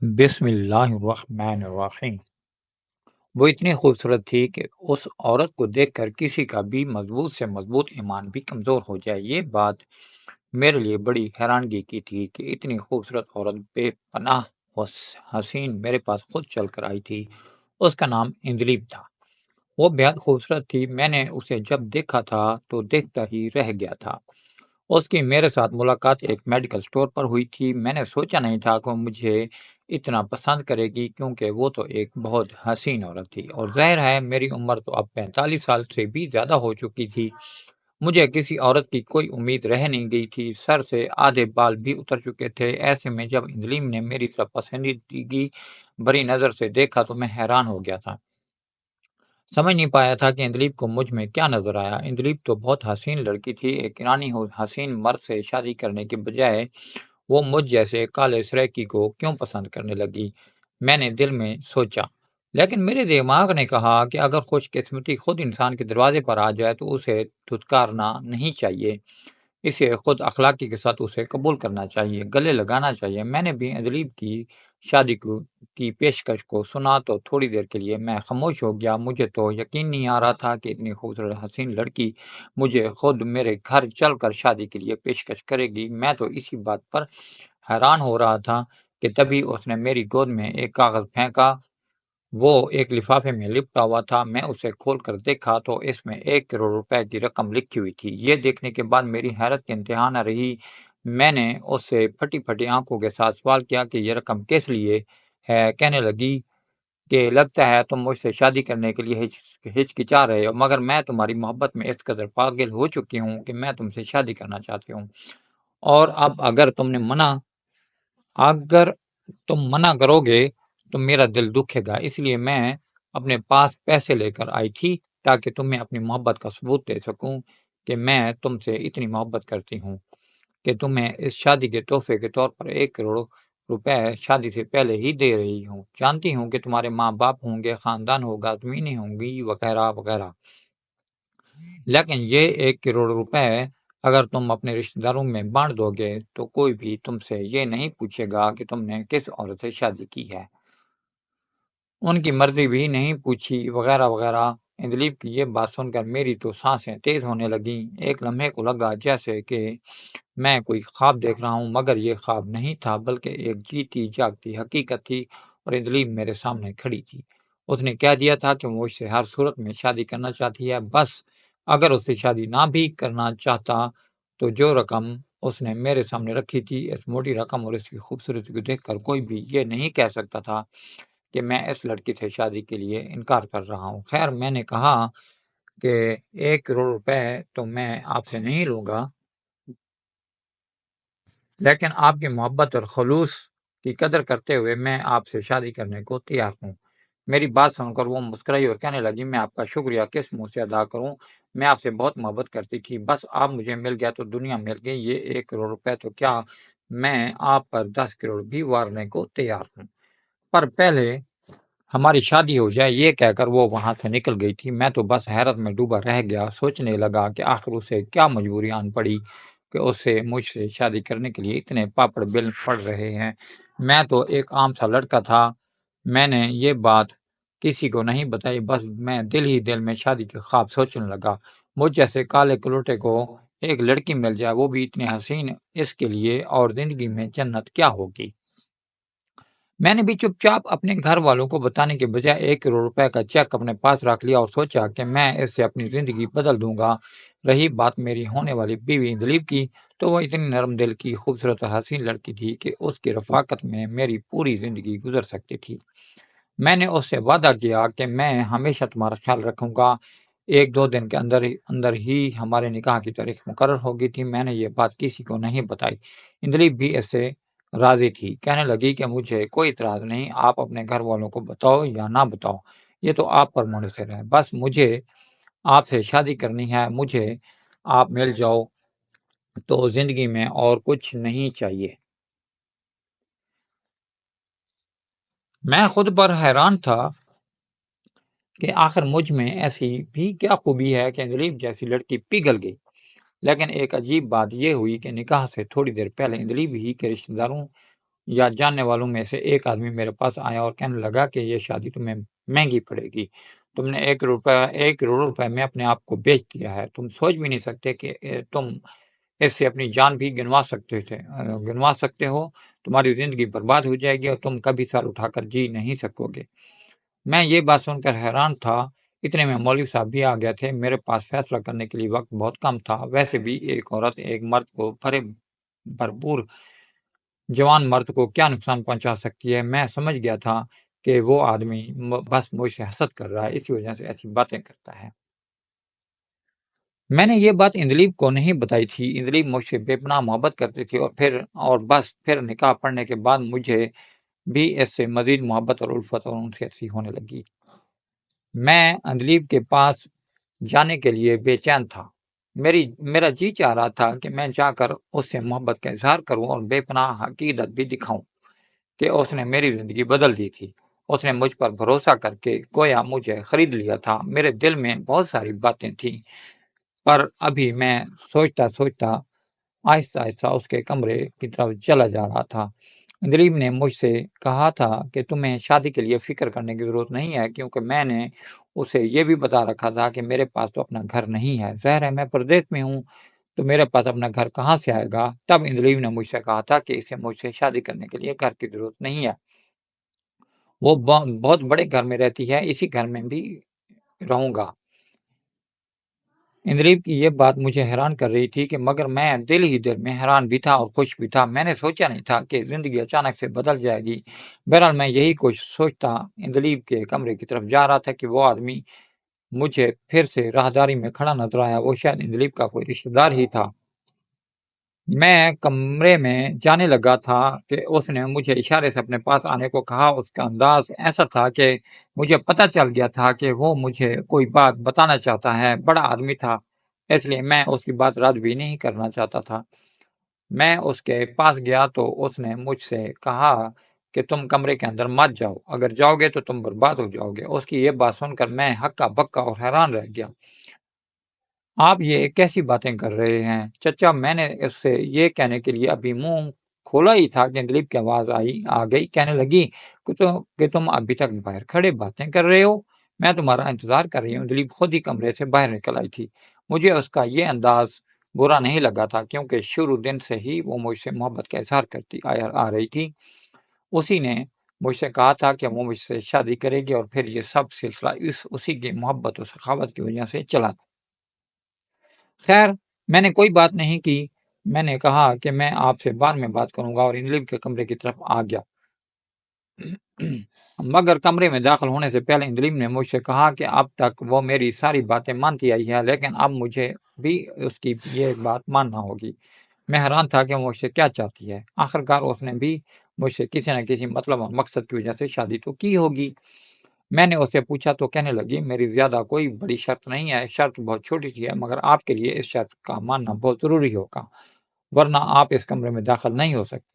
بسم اللہ الرحمن الرحیم۔ وہ اتنی خوبصورت تھی کہ اس عورت کو دیکھ کر کسی کا بھی مضبوط سے مضبوط ایمان بھی کمزور ہو جائے۔ یہ بات میرے لیے بڑی حیرانگی کی تھی کہ اتنی خوبصورت عورت بے پناہ حسین میرے پاس خود چل کر آئی تھی۔ اس کا نام اندلیب تھا۔ وہ بےحد خوبصورت تھی۔ میں نے اسے جب دیکھا تھا تو دیکھتا ہی رہ گیا تھا۔ اس کی میرے ساتھ ملاقات ایک میڈیکل سٹور پر ہوئی تھی۔ میں نے سوچا نہیں تھا کہ وہ مجھے اتنا پسند کرے گی، کیونکہ وہ تو ایک بہت حسین عورت تھی، اور ظاہر ہے میری عمر تو اب 45 سال سے بھی زیادہ ہو چکی تھی۔ مجھے کسی عورت کی کوئی امید رہ نہیں گئی تھی۔ سر سے آدھے بال بھی اتر چکے تھے۔ ایسے میں جب اندلیم نے میری طرف پسندیدگی بری نظر سے دیکھا تو میں حیران ہو گیا تھا۔ سمجھ نہیں پایا تھا کہ اندلیب کو مجھ میں کیا نظر آیا۔ اندلیب تو بہت حسین لڑکی تھی۔ ایک ایرانی حسین مرد سے شادی کرنے کے بجائے وہ مجھ جیسے کالے سریکی کو کیوں پسند کرنے لگی، میں نے دل میں سوچا۔ لیکن میرے دماغ نے کہا کہ اگر خوش قسمتی خود انسان کے دروازے پر آ جائے تو اسے دھتکارنا نہیں چاہیے، اسے خود اخلاقی کے ساتھ اسے قبول کرنا چاہیے، گلے لگانا چاہیے۔ میں نے بھی اندلیب کی شادی کی پیشکش کو سنا تو تھوڑی دیر کے لیے میں خاموش ہو گیا۔ مجھے تو یقین نہیں آ رہا تھا کہ اتنی خوبصورت حسین لڑکی مجھے خود میرے گھر چل کر شادی کے لیے پیشکش کرے گی۔ میں تو اسی بات پر حیران ہو رہا تھا کہ تبھی اس نے میری گود میں ایک کاغذ پھینکا۔ وہ ایک لفافے میں لپٹا ہوا تھا۔ میں اسے کھول کر دیکھا تو اس میں 1 کروڑ روپے کی رقم لکھی ہوئی تھی۔ یہ دیکھنے کے بعد میری حیرت کی انتہا نہ رہی۔ میں نے اس سے پھٹی پھٹی آنکھوں کے ساتھ سوال کیا کہ یہ رقم کس لیے ہے؟ کہنے لگی کہ لگتا ہے تم مجھ سے شادی کرنے کے لیے ہچکچا رہے ہو، مگر میں تمہاری محبت میں اس قدر پاگل ہو چکی ہوں کہ میں تم سے شادی کرنا چاہتی ہوں، اور اب اگر تم منع کرو گے تو میرا دل دکھے گا، اس لیے میں اپنے پاس پیسے لے کر آئی تھی تاکہ تمہیں اپنی محبت کا ثبوت دے سکوں کہ میں تم سے اتنی محبت کرتی ہوں کہ تمہیں اس شادی کے تحفے کے طور پر 1 کروڑ روپے شادی سے پہلے ہی دے رہی ہوں۔ جانتی ہوں کہ تمہارے ماں باپ ہوں گے، خاندان ہوگا، زمینیں ہوں گی، وغیرہ وغیرہ، لیکن یہ 1 کروڑ روپے اگر تم اپنے رشتہ داروں میں بانٹ دو گے تو کوئی بھی تم سے یہ نہیں پوچھے گا کہ تم نے کس عورت سے شادی کی ہے، ان کی مرضی بھی نہیں پوچھی، وغیرہ وغیرہ۔ اندلیب کی یہ بات سن کر میری تو سانسیں تیز ہونے لگیں۔ ایک لمحے کو لگا جیسے کہ میں کوئی خواب دیکھ رہا ہوں، مگر یہ خواب نہیں تھا بلکہ ایک جیتی جاگتی حقیقت تھی، اور اندلیب میرے سامنے کھڑی تھی۔ اس نے کہہ دیا تھا کہ وہ مجھ سے ہر صورت میں شادی کرنا چاہتی ہے، بس اگر اس سے شادی نہ بھی کرنا چاہتا تو جو رقم اس نے میرے سامنے رکھی تھی، اس موٹی رقم اور اس کی خوبصورتی کو دیکھ کر کوئی بھی یہ نہیں کہہ سکتا تھا کہ میں اس لڑکی سے شادی کے لیے انکار کر رہا ہوں۔ خیر، میں نے کہا کہ 1 کروڑ روپے تو میں آپ سے نہیں لوں گا، لیکن آپ کی محبت اور خلوص کی قدر کرتے ہوئے میں آپ سے شادی کرنے کو تیار ہوں۔ میری بات سن کر وہ مسکرائی اور کہنے لگی، میں آپ کا شکریہ کس منہ سے ادا کروں، میں آپ سے بہت محبت کرتی تھی، بس آپ مجھے مل گیا تو دنیا مل گئی، یہ 1 کروڑ روپے تو کیا، میں آپ پر 10 کروڑ بھی وارنے کو تیار ہوں، پر پہلے ہماری شادی ہو جائے، یہ کہہ کر وہ وہاں سے نکل گئی تھی۔ میں تو بس حیرت میں ڈوبا رہ گیا، سوچنے لگا کہ آخر اسے کیا مجبوری آن پڑی کہ اسے مجھ سے شادی کرنے کے لیے اتنے پاپڑ بیل پڑ رہے ہیں۔ میں تو ایک عام سا لڑکا تھا، میں نے یہ بات کسی کو نہیں بتائی، بس میں دل ہی دل میں شادی کے خواب سوچنے لگا۔ مجھ جیسے کالے کلوٹے کو ایک لڑکی مل جائے، وہ بھی اتنی حسین، اس کے لیے اور زندگی میں جنت کیا ہوگی۔ میں نے بھی چپ چاپ اپنے گھر والوں کو بتانے کے بجائے 1 کروڑ روپے کا چیک اپنے پاس رکھ لیا اور سوچا کہ میں اس سے اپنی زندگی بدل دوں گا۔ رہی بات میری ہونے والی بیوی اندلیب کی، تو وہ اتنی نرم دل کی خوبصورت اور حسین لڑکی تھی کہ اس کی رفاقت میں میری پوری زندگی گزر سکتی تھی۔ میں نے اس سے وعدہ کیا کہ میں ہمیشہ تمہارا خیال رکھوں گا۔ 1-2 دن کے اندر ہی ہمارے نکاح کی تاریخ مقرر ہو گئی تھی۔ میں نے یہ بات کسی کو نہیں بتائی۔ اندلیب بھی اس سے راضی تھی، کہنے لگی کہ مجھے کوئی اعتراض نہیں، آپ اپنے گھر والوں کو بتاؤ یا نہ بتاؤ، یہ تو آپ پر منحصر ہے، بس مجھے آپ سے شادی کرنی ہے، مجھے آپ مل جاؤ تو زندگی میں اور کچھ نہیں چاہیے۔ میں خود پر حیران تھا کہ آخر مجھ میں ایسی بھی کیا خوبی ہے کہ اندلیب جیسی لڑکی پگھل گئی۔ لیکن ایک عجیب بات یہ ہوئی کہ نکاح سے تھوڑی دیر پہلے اندلیب ہی کے رشتہ داروں یا جاننے والوں میں سے ایک آدمی میرے پاس آیا اور کہنے لگا کہ یہ شادی تمہیں مہنگی پڑے گی، تم نے 1 کروڑ روپے میں اپنے آپ کو بیچ دیا ہے، تم سوچ بھی نہیں سکتے کہ تم اس سے اپنی جان بھی گنوا سکتے ہو، تمہاری زندگی برباد ہو جائے گی اور تم کبھی سر اٹھا کر جی نہیں سکو گے۔ میں یہ بات سن کر حیران تھا۔ اتنے میں مولوی صاحب بھی آ گئے تھے۔ میرے پاس فیصلہ کرنے کے لیے وقت بہت کم تھا، ویسے بھی ایک عورت ایک مرد کو بھرپور جوان مرد کو کیا نقصان پہنچا سکتی ہے۔ میں سمجھ گیا تھا کہ وہ آدمی بس مجھ سے حسد کر رہا ہے، اسی وجہ سے ایسی باتیں کرتا ہے۔ میں نے یہ بات اندلیب کو نہیں بتائی تھی۔ اندلیب مجھ سے بے پناہ محبت کرتی تھی اور بس پھر نکاح پڑھنے کے بعد مجھے بھی اس سے مزید محبت اور الفت اور انسی ہونے لگی۔ میں اندلیب کے پاس جانے کے لیے بے چین تھا۔ میرا جی چاہ رہا تھا کہ میں جا کر اس سے محبت کا اظہار کروں اور بے پناہ عقیدت بھی دکھاؤں کہ اس نے میری زندگی بدل دی تھی۔ اس نے مجھ پر بھروسہ کر کے گویا مجھے خرید لیا تھا۔ میرے دل میں بہت ساری باتیں تھیں، پر ابھی میں سوچتا سوچتا آہستہ آہستہ اس کے کمرے کی طرف چلا جا رہا تھا۔ اندلیب نے مجھ سے کہا تھا کہ تمہیں شادی کے لیے فکر کرنے کی ضرورت نہیں ہے، کیونکہ میں نے اسے یہ بھی بتا رکھا تھا کہ میرے پاس تو اپنا گھر نہیں ہے، ظاہر ہے میں پردیس میں ہوں تو میرے پاس اپنا گھر کہاں سے آئے گا۔ تب اندلیب نے مجھ سے کہا تھا کہ اسے مجھ سے شادی کرنے کے لیے گھر کی ضرورت نہیں ہے، وہ بہت بڑے گھر میں رہتی ہے، اسی گھر میں بھی رہوں گا۔ اندلیب کی یہ بات مجھے حیران کر رہی تھی کہ مگر میں دل ہی دل میں حیران بھی تھا اور خوش بھی تھا۔ میں نے سوچا نہیں تھا کہ زندگی اچانک سے بدل جائے گی۔ بہرحال میں یہی کچھ سوچتا اندلیب کے کمرے کی طرف جا رہا تھا کہ وہ آدمی مجھے پھر سے راہداری میں کھڑا نظر آیا۔ وہ شاید اندلیب کا کوئی رشتہ دار ہی تھا۔ میں کمرے میں جانے لگا تھا کہ اس نے مجھے اشارے سے اپنے پاس آنے کو کہا۔ اس کا انداز ایسا تھا کہ مجھے پتہ چل گیا تھا کہ وہ مجھے کوئی بات بتانا چاہتا ہے۔ بڑا آدمی تھا، اس لیے میں اس کی بات رد بھی نہیں کرنا چاہتا تھا۔ میں اس کے پاس گیا تو اس نے مجھ سے کہا کہ تم کمرے کے اندر مت جاؤ، اگر جاؤ گے تو تم برباد ہو جاؤ گے۔ اس کی یہ بات سن کر میں ہکا بکا اور حیران رہ گیا۔ آپ یہ کیسی باتیں کر رہے ہیں چچا؟ میں نے اس سے یہ کہنے کے لیے ابھی منہ کھولا ہی تھا کہ اندلیب کی آواز آ گئی، کہنے لگی کہ تم ابھی تک باہر کھڑے باتیں کر رہے ہو، میں تمہارا انتظار کر رہی ہوں۔ اندلیب خود ہی کمرے سے باہر نکل آئی تھی۔ مجھے اس کا یہ انداز برا نہیں لگا تھا، کیونکہ شروع دن سے ہی وہ مجھ سے محبت کا اظہار کرتی آ رہی تھی۔ اسی نے مجھ سے کہا تھا کہ وہ مجھ سے شادی کرے گی اور پھر یہ سب سلسلہ اسی کی محبت و سخاوت کی وجہ سے چلا تھا۔ خیر، میں نے کوئی بات نہیں کی۔ میں نے کہا کہ میں آپ سے بعد میں بات کروں گا اور اندلیب کے کمرے کی طرف آ گیا۔ مگر کمرے میں داخل ہونے سے پہلے اندلیب نے مجھ سے کہا کہ اب تک وہ میری ساری باتیں مانتی آئی ہے، لیکن اب مجھے بھی اس کی یہ بات ماننا ہوگی۔ میں حیران تھا کہ وہ مجھ سے کیا چاہتی ہے۔ آخرکار اس نے بھی مجھ سے کسی نہ کسی مطلب اور مقصد کی وجہ سے شادی تو کی ہوگی۔ میں نے اسے پوچھا تو کہنے لگی میری زیادہ کوئی بڑی شرط نہیں ہے، شرط بہت چھوٹی سی ہے، مگر آپ کے لیے اس شرط کا ماننا بہت ضروری ہوگا، ورنہ آپ اس کمرے میں داخل نہیں ہو سکتے۔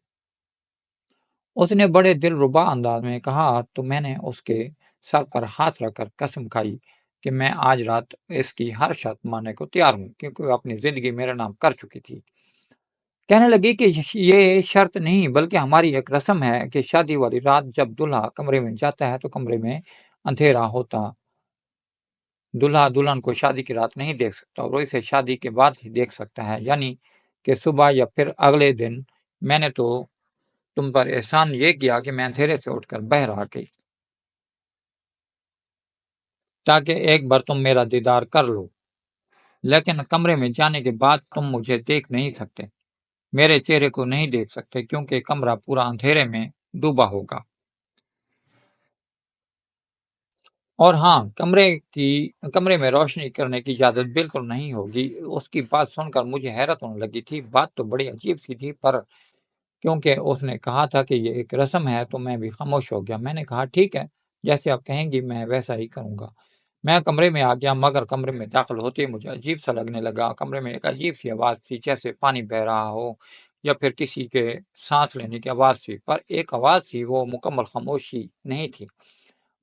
اس نے بڑے دلربا انداز میں کہا تو میں نے اس کے سر پر ہاتھ رکھ کر قسم کھائی کہ میں آج رات اس کی ہر شرط ماننے کو تیار ہوں، کیونکہ وہ اپنی زندگی میرے نام کر چکی تھی۔ کہنے لگی کہ یہ شرط نہیں بلکہ ہماری ایک رسم ہے کہ شادی والی رات جب دلہا کمرے میں جاتا ہے تو کمرے میں اندھیرا ہوتا، دلہا دلہن کو شادی کی رات نہیں دیکھ سکتا اور وہ اسے شادی کے بعد ہی دیکھ سکتا ہے، یعنی کہ صبح یا پھر اگلے دن۔ میں نے تو تم پر احسان یہ کیا کہ میں اندھیرے سے اٹھ کر باہر آ گئی تاکہ ایک بار تم میرا دیدار کر لو، لیکن کمرے میں جانے کے بعد تم مجھے دیکھ نہیں سکتے، میرے چہرے کو نہیں دیکھ سکتے، کیونکہ کمرہ پورا اندھیرے میں ڈوبا ہوگا۔ اور ہاں، کمرے میں روشنی کرنے کی اجازت بالکل نہیں ہوگی۔ اس کی بات سن کر مجھے حیرت ہونے لگی تھی۔ بات تو بڑی عجیب سی تھی، پر کیونکہ اس نے کہا تھا کہ یہ ایک رسم ہے تو میں بھی خاموش ہو گیا۔ میں نے کہا ٹھیک ہے، جیسے آپ کہیں گی میں ویسا ہی کروں گا۔ میں کمرے میں آ گیا، مگر کمرے میں داخل ہوتے ہی مجھے عجیب سا لگنے لگا۔ کمرے میں ایک عجیب سی آواز تھی، جیسے پانی بہہ رہا ہو یا پھر کسی کے سانس لینے کی آواز تھی، پر ایک آواز تھی، وہ مکمل خاموشی نہیں تھی۔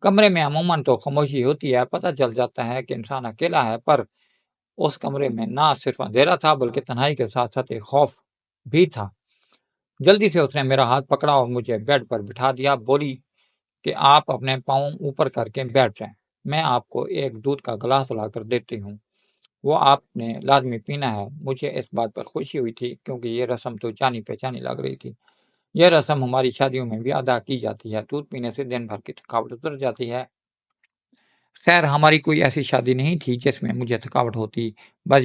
کمرے میں عموماً تو خاموشی ہوتی ہے، پتہ چل جاتا ہے کہ انسان اکیلا ہے، پر اس کمرے میں نہ صرف اندھیرا تھا بلکہ تنہائی کے ساتھ ساتھ ایک خوف بھی تھا۔ جلدی سے اس نے میرا ہاتھ پکڑا اور مجھے بیڈ پر بٹھا دیا، بولی کہ آپ اپنے پاؤں اوپر کر کے بیٹھ جائیں، میں آپ کو ایک دودھ کا گلاس لا کر دیتی ہوں، وہ آپ نے لازمی پینا ہے۔ مجھے اس بات پر خوشی ہوئی تھی کیونکہ یہ رسم تو جانی پہچانی لگ رہی تھی۔ یہ رسم ہماری شادیوں میں بھی ادا کی جاتی ہے، دودھ پینے سے دن بھر کی تھکاوٹ اتر جاتی ہے۔ خیر ہماری کوئی ایسی شادی نہیں تھی جس میں مجھے تھکاوٹ ہوتی، بس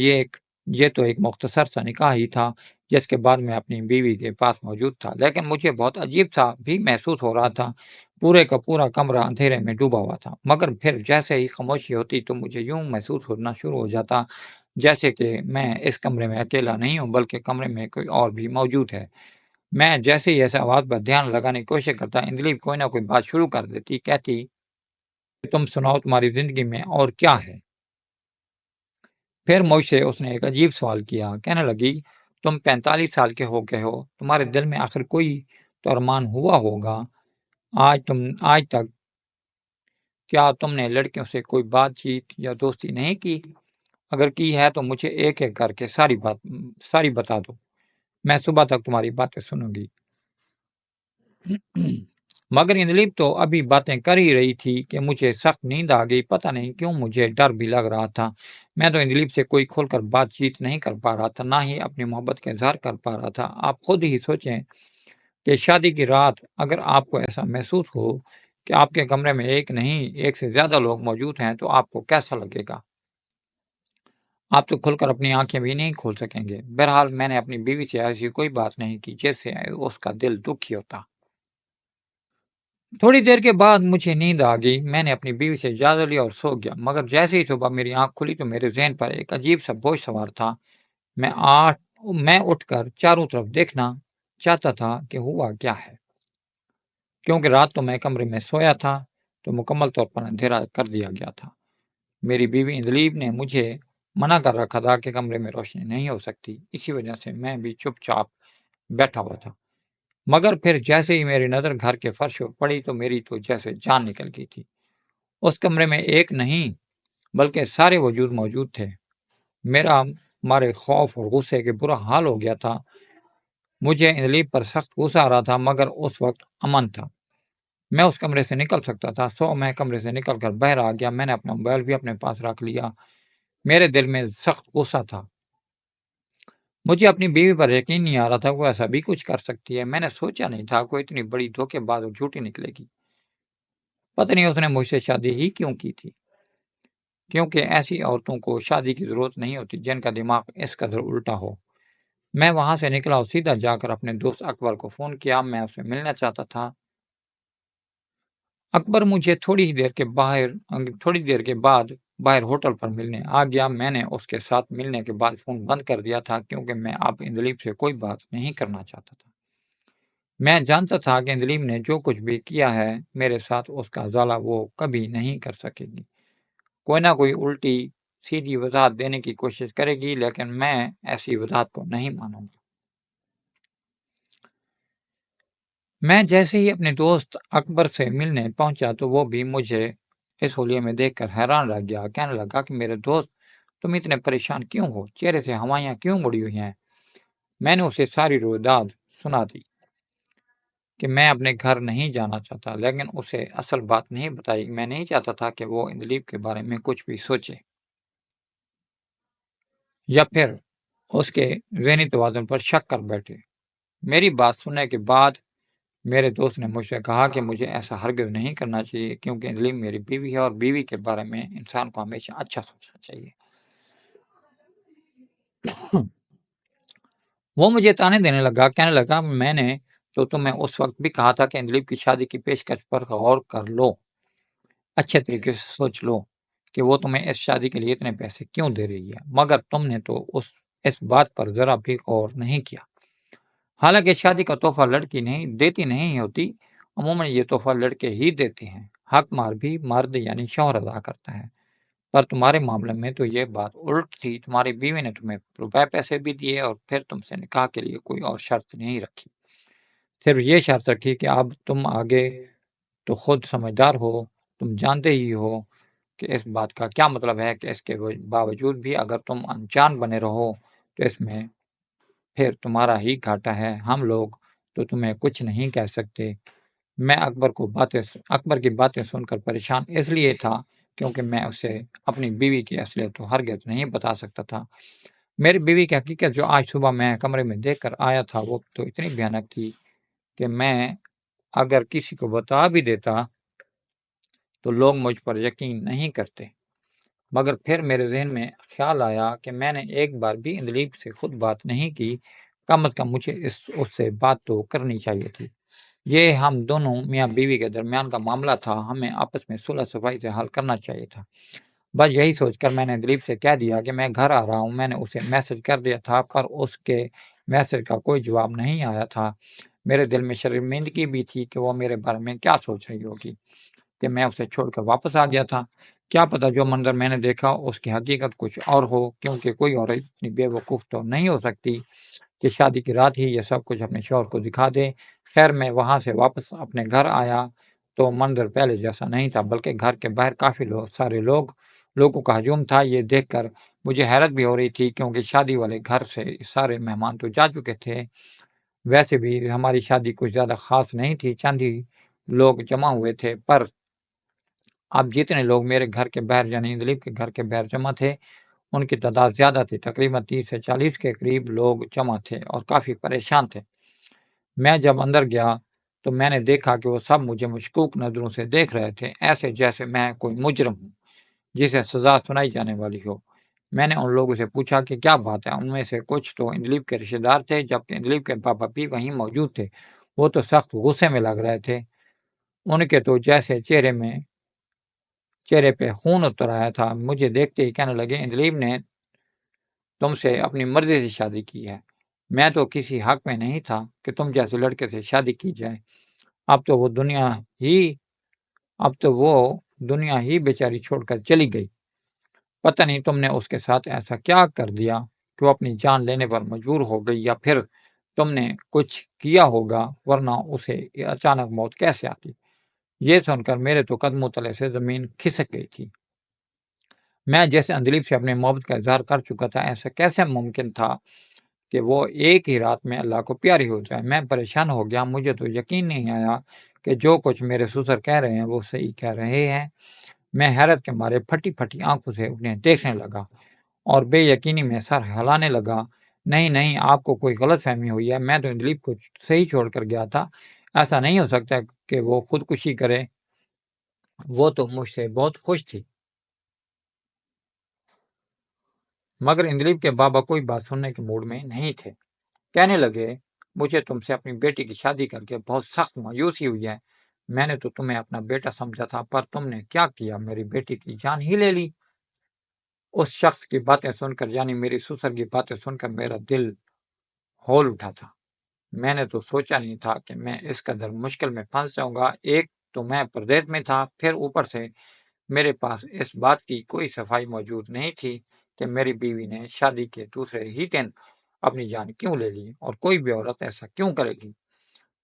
یہ تو ایک مختصر سا نکاح ہی تھا جس کے بعد میں اپنی بیوی کے پاس موجود تھا، لیکن مجھے بہت عجیب سا بھی محسوس ہو رہا تھا۔ پورے کا پورا کمرہ اندھیرے میں ڈوبا ہوا تھا، مگر پھر جیسے ہی خاموشی ہوتی تو مجھے یوں محسوس ہونا شروع ہو جاتا جیسے کہ میں اس کمرے میں اکیلا نہیں ہوں بلکہ کمرے میں کوئی اور بھی موجود ہے۔ میں جیسے ہی ایسے آواز پر دھیان لگانے کی کوشش کرتا، اندلیب کوئی نہ کوئی بات شروع کر دیتی، کہتی تم سناؤ تمہاری زندگی میں اور کیا ہے۔ پھر مجھ سے اس نے ایک عجیب سوال کیا، کہنے لگی تم 45 سال کے ہو گئے ہو، تمہارے دل میں آخر کوئی تو ارمان ہوا ہوگا، آج تک کیا تم نے لڑکیوں سے کوئی بات چیت یا دوستی نہیں کی؟ اگر کی ہے تو مجھے ایک ایک کر کے ساری بتا دو، میں صبح تک تمہاری باتیں سنوں گی۔ مگر اندلیب تو ابھی باتیں کر ہی رہی تھی کہ مجھے سخت نیند آ گئی، پتہ نہیں کیوں مجھے ڈر بھی لگ رہا تھا۔ میں تو اندلیب سے کوئی کھول کر بات چیت نہیں کر پا رہا تھا، نہ ہی اپنی محبت کا اظہار کر پا رہا تھا۔ آپ خود ہی سوچیں کہ شادی کی رات اگر آپ کو ایسا محسوس ہو کہ آپ کے کمرے میں ایک نہیں ایک سے زیادہ لوگ موجود ہیں تو آپ کو کیسا لگے گا؟ آپ تو کھل کر اپنی آنکھیں بھی نہیں کھول سکیں گے۔ بہرحال میں نے اپنی بیوی سے ایسی کوئی بات نہیں کی جس سے اس کا دل دکھی ہوتا۔ تھوڑی دیر کے بعد مجھے نیند آ گئی، میں نے اپنی بیوی سے اجازت لی اور سو گیا، مگر جیسے ہی صبح میری آنکھ کھلی تو میرے ذہن پر ایک عجیب سا بوجھ سوار تھا۔ میں اٹھ کر چاروں طرف دیکھنا چاہتا تھا کہ ہوا کیا ہے، کیونکہ رات تو میں کمرے میں سویا تھا تو مکمل طور پر اندھیرا کر دیا گیا تھا۔ میری بیوی اندلیب نے مجھے منع کر رکھا تھا کہ کمرے میں روشنی نہیں ہو سکتی، اسی وجہ سے میں بھی چپ چاپ بیٹھا ہوا تھا۔ مگر پھر جیسے ہی میری نظر گھر کے فرش پر پڑی تو میری تو جیسے جان نکل گئی تھی۔ اس کمرے میں ایک نہیں بلکہ سارے وجود موجود تھے۔ میرا مارے خوف اور غصے کے برا حال ہو گیا تھا۔ مجھے اندلیب پر سخت غصہ آ رہا تھا مگر اس وقت امن تھا، میں اس کمرے سے نکل سکتا تھا۔ میں کمرے سے نکل کر باہر آ گیا، میں نے اپنا موبائل بھی اپنے پاس رکھ لیا۔ میرے دل میں سخت غصہ تھا، مجھے اپنی بیوی پر یقین نہیں آ رہا تھا وہ ایسا بھی کچھ کر سکتی ہے۔ میں نے سوچا نہیں تھا کوئی اتنی بڑی دھوکے باز اور جھوٹی نکلے گی۔ پتہ نہیں اس نے مجھ سے شادی ہی کیوں کی تھی، کیونکہ ایسی عورتوں کو شادی کی ضرورت نہیں ہوتی جن کا دماغ اس قدر الٹا ہو۔ میں وہاں سے نکلا اور سیدھا جا کر اپنے دوست اکبر کو فون کیا، میں اسے ملنا چاہتا تھا۔ اکبر مجھے تھوڑی دیر کے بعد باہر ہوٹل پر ملنے آ گیا۔ میں نے اس کے ساتھ ملنے کے بعد فون بند کر دیا تھا کیونکہ میں اب اندلیب سے کوئی بات نہیں کرنا چاہتا تھا۔ میں جانتا تھا کہ اندلیب نے جو کچھ بھی کیا ہے میرے ساتھ اس کا ازالہ وہ کبھی نہیں کر سکے گی، کوئی نہ کوئی الٹی سیدھی وضاحت دینے کی کوشش کرے گی، لیکن میں ایسی وضاحت کو نہیں مانوں گا۔ میں جیسے ہی اپنے دوست اکبر سے ملنے پہنچا تو وہ بھی مجھے اس حلیے میں دیکھ کر حیران رہ گیا، کہنے لگا کہ میرے دوست تم اتنے پریشان کیوں ہو، چہرے سے ہوائیاں کیوں مڑی ہوئی ہیں؟ میں نے اسے ساری رویداد سنا دی کہ میں اپنے گھر نہیں جانا چاہتا، لیکن اسے اصل بات نہیں بتائی۔ میں نہیں چاہتا تھا کہ وہ اندلیب کے بارے میں کچھ بھی سوچے یا پھر اس کے ذہنی توازن پر شک کر بیٹھے۔ میری بات سننے کے بعد میرے دوست نے مجھ سے کہا کہ مجھے ایسا ہرگز نہیں کرنا چاہیے کیونکہ اندلیب میری بیوی ہے اور بیوی کے بارے میں انسان کو ہمیشہ اچھا سوچنا چاہیے۔ وہ مجھے تانے دینے لگا، کہنے لگا میں نے تو تمہیں اس وقت بھی کہا تھا کہ اندلیب کی شادی کی پیشکش پر غور کر لو، اچھے طریقے سے سوچ لو کہ وہ تمہیں اس شادی کے لیے اتنے پیسے کیوں دے رہی ہے، مگر تم نے تو اس بات پر ذرا بھی غور نہیں کیا۔ حالانکہ شادی کا تحفہ لڑکی نہیں دیتی نہیں ہوتی، عموماً یہ تحفہ لڑکے ہی دیتے ہیں، حق مار بھی مرد یعنی شوہر ادا کرتا ہے، پر تمہارے معاملے میں تو یہ بات الٹ تھی، تمہاری بیوی نے تمہیں روپے پیسے بھی دیے اور پھر تم سے نکاح کے لیے کوئی اور شرط نہیں رکھی، صرف یہ شرط رکھی کہ اب تم آگے تو خود سمجھدار ہو، تم جانتے ہی ہو کہ اس بات کا کیا مطلب ہے کہ اس کے باوجود بھی اگر تم انجان بنے رہو تو اس میں پھر تمہارا ہی گھاٹا ہے، ہم لوگ تو تمہیں کچھ نہیں کہہ سکتے۔ میں اکبر کی باتیں سن کر پریشان اس لیے تھا کیونکہ میں اسے اپنی بیوی کی اصلیت تو ہرگز نہیں بتا سکتا تھا۔ میری بیوی کی حقیقت جو آج صبح میں کمرے میں دیکھ کر آیا تھا وہ تو اتنی بھیانک تھی کہ میں اگر کسی کو بتا بھی دیتا تو لوگ مجھ پر یقین نہیں کرتے۔ مگر پھر میرے ذہن میں خیال آیا کہ میں نے ایک بار بھی اندلیب سے خود بات نہیں کی، کم از کم مجھے اس سے بات تو کرنی چاہیے تھی۔ یہ ہم دونوں میاں بیوی کے درمیان کا معاملہ تھا، ہمیں آپس میں صلح صفائی سے حل کرنا چاہیے تھا۔ بس یہی سوچ کر میں نے دلیپ سے کہہ دیا کہ میں گھر آ رہا ہوں۔ میں نے اسے میسج کر دیا تھا پر اس کے میسج کا کوئی جواب نہیں آیا تھا۔ میرے دل میں شرمندگی بھی تھی کہ وہ میرے بارے میں کیا سوچ رہی ہوگی کہ میں اسے چھوڑ کر واپس آ گیا تھا۔ کیا پتا جو منظر میں نے دیکھا اس کی حقیقت کچھ اور ہو، کیونکہ کوئی عورت اتنی بے وقوف تو نہیں ہو سکتی کہ شادی کی رات ہی یہ سب کچھ اپنے شوہر کو دکھا دے۔ خیر میں وہاں سے واپس اپنے گھر آیا تو منظر پہلے جیسا نہیں تھا، بلکہ گھر کے باہر کافی سارے لوگوں کا ہجوم تھا۔ یہ دیکھ کر مجھے حیرت بھی ہو رہی تھی کیونکہ شادی والے گھر سے سارے مہمان تو جا چکے تھے۔ ویسے بھی ہماری شادی کچھ زیادہ خاص نہیں تھی، چند ہی لوگ جمع ہوئے تھے، پر اب جتنے لوگ میرے گھر کے باہر یعنی دلیپ کے گھر کے باہر جمع تھے ان کی تعداد زیادہ تھی، تقریباً 30 سے 40 کے قریب لوگ جمع تھے اور کافی پریشان تھے۔ میں جب اندر گیا تو میں نے دیکھا کہ وہ سب مجھے مشکوک نظروں سے دیکھ رہے تھے، ایسے جیسے میں کوئی مجرم ہوں جسے سزا سنائی جانے والی ہو۔ میں نے ان لوگوں سے پوچھا کہ کیا بات ہے۔ ان میں سے کچھ تو اندلیب کے رشتے دار تھے جبکہ اندلیب کے پاپا بھی وہیں موجود تھے۔ وہ تو سخت غصے میں لگ رہے تھے، ان کے تو جیسے چہرے پہ خون اتر آیا تھا۔ مجھے دیکھتے ہی کہنے لگے اندلیب نے تم سے اپنی مرضی سے شادی کی ہے، میں تو کسی حق میں نہیں تھا کہ تم جیسے لڑکے سے شادی کی جائے۔ اب تو وہ دنیا ہی بیچاری چھوڑ کر چلی گئی۔ پتہ نہیں تم نے اس کے ساتھ ایسا کیا کر دیا کہ وہ اپنی جان لینے پر مجبور ہو گئی، یا پھر تم نے کچھ کیا ہوگا ورنہ اسے اچانک موت کیسے آتی۔ یہ سن کر میرے تو قدموں تلے سے زمین کھسک گئی تھی۔ میں جیسے اندلیب سے اپنی محبت کا اظہار کر چکا تھا، ایسا کیسے ممکن تھا کہ وہ ایک ہی رات میں اللہ کو پیاری ہو جائے۔ میں پریشان ہو گیا، مجھے تو یقین نہیں آیا کہ جو کچھ میرے سسر کہہ رہے ہیں وہ صحیح کہہ رہے ہیں۔ میں حیرت کے مارے پھٹی پھٹی آنکھوں سے انہیں دیکھنے لگا اور بے یقینی میں سر ہلانے لگا۔ نہیں، آپ کو کوئی غلط فہمی ہوئی ہے، میں تو اندلیب کو صحیح چھوڑ کر گیا تھا، ایسا نہیں ہو سکتا کہ وہ خودکشی کرے، وہ تو مجھ سے بہت خوش تھی۔ مگر اندلیب کے بابا کوئی بات سننے کے موڈ میں نہیں تھے۔ کہنے لگے مجھے تم سے اپنی بیٹی کی شادی کر کے بہت سخت مایوسی ہوئی ہے۔ میں نے تو تمہیں اپنا بیٹا سمجھا تھا، پر تم نے کیا کیا، میری بیٹی کی جان ہی لے لی۔ اس شخص کی باتیں سن کر یعنی میری سسر کی باتیں سن کر میرا دل ہول اٹھا تھا۔ میں نے تو سوچا نہیں تھا کہ میں اس قدر مشکل میں پھنس جاؤں گا۔ ایک تو میں پردیس میں تھا، پھر اوپر سے میرے پاس اس بات کی کوئی صفائی موجود نہیں تھی کہ میری بیوی نے شادی کے دوسرے ہی دن اپنی جان کیوں لے لی، اور کوئی بھی عورت ایسا کیوں کرے گی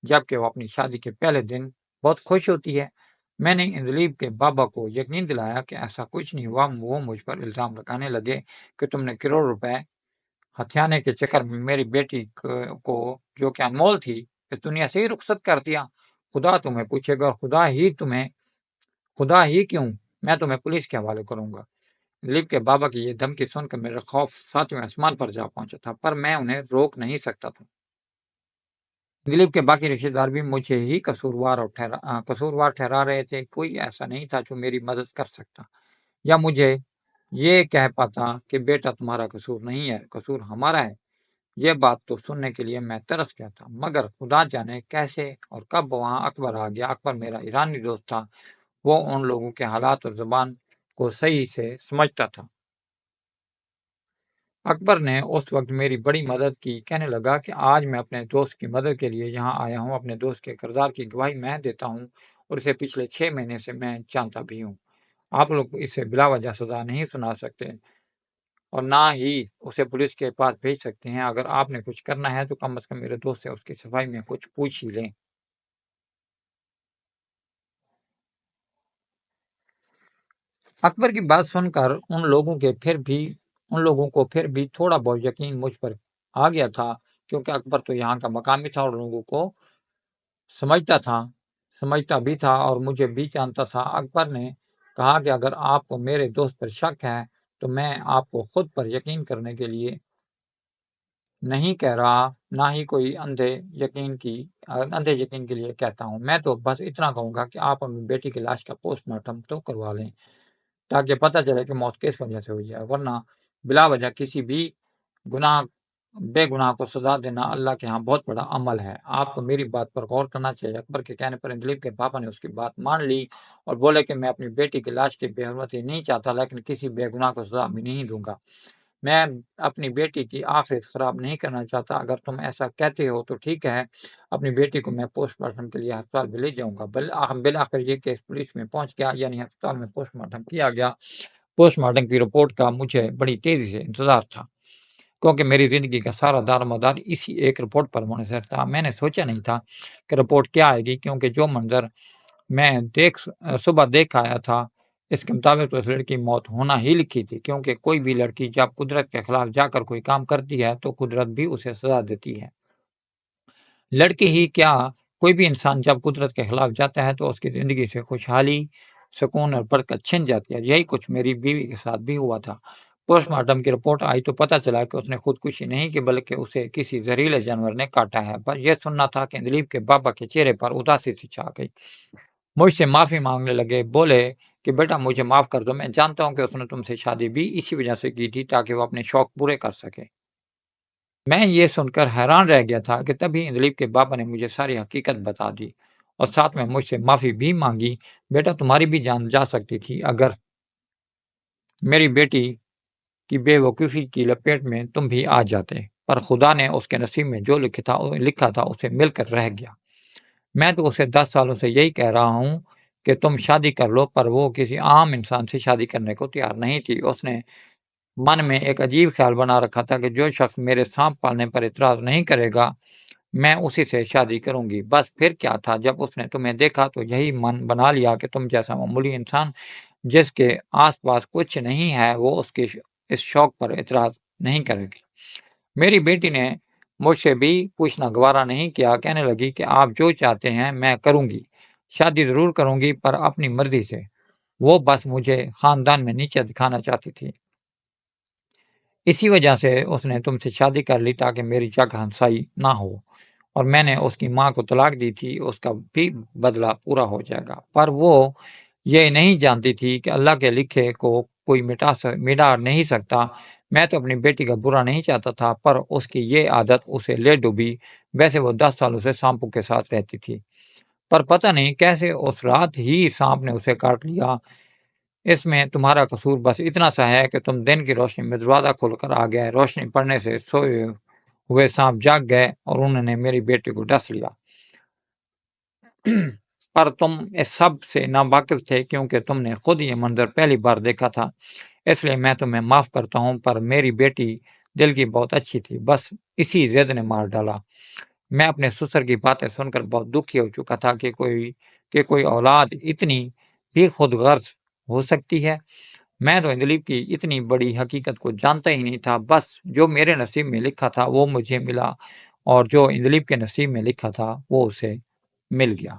جبکہ وہ اپنی شادی کے پہلے دن بہت خوش ہوتی ہے۔ میں نے اندلیب کے بابا کو یقین دلایا کہ ایسا کچھ نہیں ہوا۔ وہ مجھ پر الزام لگانے لگے کہ تم نے کروڑ روپے ہتھیانے کے چکر میں میری بیٹی کو جو کہ انمول تھی اس دنیا سے ہی رخصت کر دیا۔ خدا تمہیں پوچھے گا، خدا ہی کیوں، میں تمہیں پولیس کے حوالے کروں گا۔ دلیپ کے بابا کی یہ دھمکی سن کر میرا خوف ساتویں آسمان پر جا پہنچا تھا، پر میں انہیں روک نہیں سکتا تھا۔ دلیپ کے باقی رشتے دار بھی مجھے ہی قصوروار ٹھہرا رہے تھے۔ کوئی ایسا نہیں تھا جو میری مدد کر سکتا یا مجھے یہ کہہ پاتا کہ بیٹا تمہارا قصور نہیں ہے، قصور ہمارا ہے۔ یہ بات تو سننے کے لیے میں ترس گیا تھا، مگر خدا جانے کیسے اور کب وہاں اکبر آ گیا۔ اکبر میرا ایرانی دوست تھا، وہ ان لوگوں کے حالات اور زبان کو صحیح سے سمجھتا تھا۔ اکبر نے اس وقت میری بڑی مدد کی، کہنے لگا کہ آج میں اپنے دوست کی مدد کے لیے یہاں آیا ہوں۔ اپنے دوست کے کردار کی گواہی میں دیتا ہوں اور اسے پچھلے 6 مہینے سے میں جانتا بھی ہوں۔ آپ لوگ اسے بلا وجہ سزا نہیں سنا سکتے اور نہ ہی اسے پولیس کے پاس بھیج سکتے ہیں۔ اگر آپ نے کچھ کرنا ہے تو کم از کم میرے دوست سے اس کی صفائی میں کچھ پوچھ ہی لیں۔ اکبر کی بات سن کر ان لوگوں کو پھر بھی تھوڑا بہت یقین مجھ پر آ گیا تھا کیونکہ اکبر تو یہاں کا مقامی تھا اور لوگوں کو سمجھتا بھی تھا اور مجھے بھی جانتا تھا۔ اکبر نے کہا کہ اگر آپ کو میرے دوست پر شک ہے تو میں آپ کو خود پر یقین کرنے کے لیے نہیں کہہ رہا، نہ ہی کوئی اندھے یقین کے لیے کہتا ہوں۔ میں تو بس اتنا کہوں گا کہ آپ اپنی بیٹی کی لاش کا پوسٹ مارٹم تو کروا لیں تاکہ پتہ چلے کہ موت کس وجہ سے ہوئی ہے، ورنہ بلا وجہ کسی بھی بے گناہ کو سزا دینا اللہ کے ہاں بہت بڑا عمل ہے۔ آپ کو میری بات پر غور کرنا چاہیے۔ اکبر کے کہنے پر اندلیب کے پاپا نے اس کی بات مان لی اور بولے کہ میں اپنی بیٹی کی لاش کی بے حرمتی نہیں چاہتا، لیکن کسی بے گناہ کو سزا بھی نہیں دوں گا۔ میں اپنی بیٹی کی آخرت خراب نہیں کرنا چاہتا۔ اگر تم ایسا کہتے ہو تو ٹھیک ہے، اپنی بیٹی کو میں پوسٹ مارٹم کے لیے ہسپتال بھی لے جاؤں گا۔ بالآخر یہ کیس پولیس میں پہنچ گیا، یعنی ہسپتال میں پوسٹ مارٹم کیا گیا۔ پوسٹ مارٹم کی رپورٹ کا مجھے بڑی تیزی سے انتظار تھا، کیونکہ میری زندگی کا سارا دار مدار اسی ایک رپورٹ پر منحصر تھا۔ میں نے سوچا نہیں تھا کہ رپورٹ کیا آئے گی، کیونکہ جو منظر میں صبح دیکھ آیا تھا اس کے مطابق تو اس لڑکی کی موت ہونا ہی لکھی تھی، کیونکہ کوئی بھی لڑکی جب قدرت کے خلاف جا کر کوئی کام کرتی ہے تو قدرت بھی اسے سزا دیتی ہے۔ لڑکی ہی کیا، کوئی بھی انسان جب قدرت کے خلاف جاتا ہے تو اس کی زندگی سے خوشحالی، سکون اور برکت چھن جاتی ہے۔ یہی کچھ میری بیوی کے ساتھ بھی ہوا تھا۔ پوسٹ مارٹم کی رپورٹ آئی تو پتہ چلا کہ اس نے خودکشی نہیں کی، بلکہ اسے کسی زہریلے جانور نے کاٹا ہے۔ پر یہ سننا تھا کہ اندلیب کے بابا کے چہرے پر اداسی سی چھا گئی۔ مجھ سے معافی مانگنے لگے، بولے کہ بیٹا مجھے معاف کر دو، میں جانتا ہوں کہ اس نے تم سے شادی بھی اسی وجہ سے کی تھی تاکہ وہ اپنے شوق پورے کر سکے۔ میں یہ سن کر حیران رہ گیا تھا کہ تبھی اندلیب کے بابا نے مجھے ساری حقیقت بتا دی اور ساتھ میں مجھ سے معافی بھی مانگی۔ بیٹا تمہاری بھی جان جا سکتی تھی اگر میری بیٹی کی بے وقوفی کی لپیٹ میں تم بھی آ جاتے، پر خدا نے اس کے نصیب میں جو لکھا تھا اسے مل کر رہ گیا۔ میں تو اسے 10 سالوں سے یہی کہہ رہا ہوں کہ تم شادی کر لو، پر وہ کسی عام انسان سے شادی کرنے کو تیار نہیں تھی۔ اس نے من میں ایک عجیب خیال بنا رکھا تھا کہ جو شخص میرے سانپ پالنے پر اعتراض نہیں کرے گا میں اسی سے شادی کروں گی۔ بس پھر کیا تھا، جب اس نے تمہیں دیکھا تو یہی من بنا لیا کہ تم جیسا معمولی انسان جس کے آس پاس کچھ نہیں ہے وہ اس کے اس شوق پر اعتراض نہیں کرے گی۔ میری بیٹی نے مجھ سے بھی پوچھنا گوارا نہیں کیا، کہنے لگی کہ آپ جو چاہتے ہیں میں کروں گی، شادی ضرور کروں گی پر اپنی مرضی سے۔ وہ بس مجھے خاندان میں نیچے دکھانا چاہتی تھی، اسی وجہ سے اس نے تم سے شادی کر لی تاکہ میری جگ ہنسائی نہ ہو، اور میں نے اس کی ماں کو طلاق دی تھی، اس کا بھی بدلہ پورا ہو جائے گا۔ پر وہ یہ نہیں جانتی تھی کہ اللہ کے لکھے کو کوئی مٹا نہیں سکتا۔ میں تو اپنی بیٹی کا برا نہیں چاہتا تھا، پر اس کی یہ عادت اسے لے ڈوبی۔ ویسے وہ 10 سالوں سے سانپوں کے ساتھ رہتی تھی، پر پتہ نہیں کیسے اس رات ہی سانپ نے اسے کاٹ لیا۔ اس میں تمہارا قصور بس اتنا سا ہے کہ تم دن کی روشنی میں دروازہ کھول کر آ گئے، روشنی پڑنے سے سوئے ہوئے سانپ جاگ گئے اور انہوں نے میری بیٹی کو ڈس لیا۔ پر تم اس سب سے ناواقف تھے کیونکہ تم نے خود یہ منظر پہلی بار دیکھا تھا، اس لیے میں تمہیں معاف کرتا ہوں۔ پر میری بیٹی دل کی بہت اچھی تھی، بس اسی ضد نے مار ڈالا۔ میں اپنے سسر کی باتیں سن کر بہت دکھی ہو چکا تھا کہ کوئی اولاد اتنی بھی خود غرض ہو سکتی ہے۔ میں تو اندلیب کی اتنی بڑی حقیقت کو جانتا ہی نہیں تھا۔ بس جو میرے نصیب میں لکھا تھا وہ مجھے ملا، اور جو اندلیب کے نصیب میں لکھا تھا وہ اسے مل گیا۔